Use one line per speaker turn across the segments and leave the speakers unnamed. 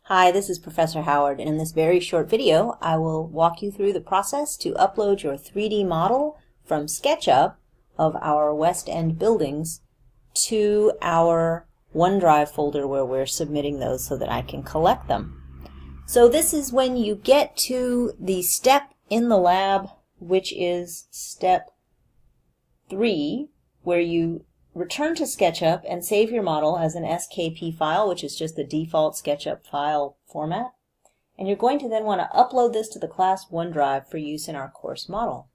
Hi, this is Professor Howard, and in this very short video I will walk you through the process to upload your 3D model from Sketchup of our West End buildings to our OneDrive folder where we're submitting those so that I can collect them. So this is when you get to the step in the lab, which is step 3, where you return to Sketchup and save your model as an SKP file, which is just the default Sketchup file format. And you're going to then want to upload this to the class OneDrive for use in our course model.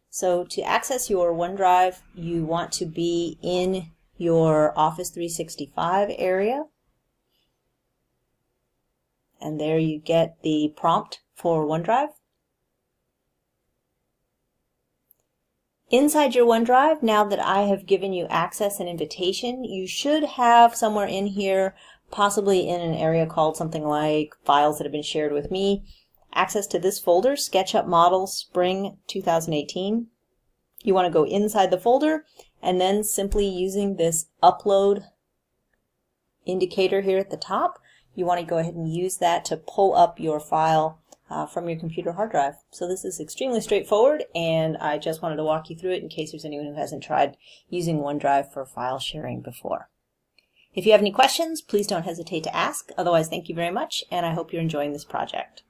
So to access your OneDrive, you want to be in your Office 365 area. And there you get the prompt for OneDrive. Inside your OneDrive, now that I have given you access and invitation, you should have somewhere in here, possibly in an area called something like Files that have been shared with me, access to this folder, SketchUp Model Spring 2018. You want to go inside the folder and then simply using this upload indicator here at the top, you want to go ahead and use that to pull up your file from your computer hard drive. So this is extremely straightforward, and I just wanted to walk you through it in case there's anyone who hasn't tried using OneDrive for file sharing before. If you have any questions, please don't hesitate to ask. Otherwise, thank you very much, and I hope you're enjoying this project.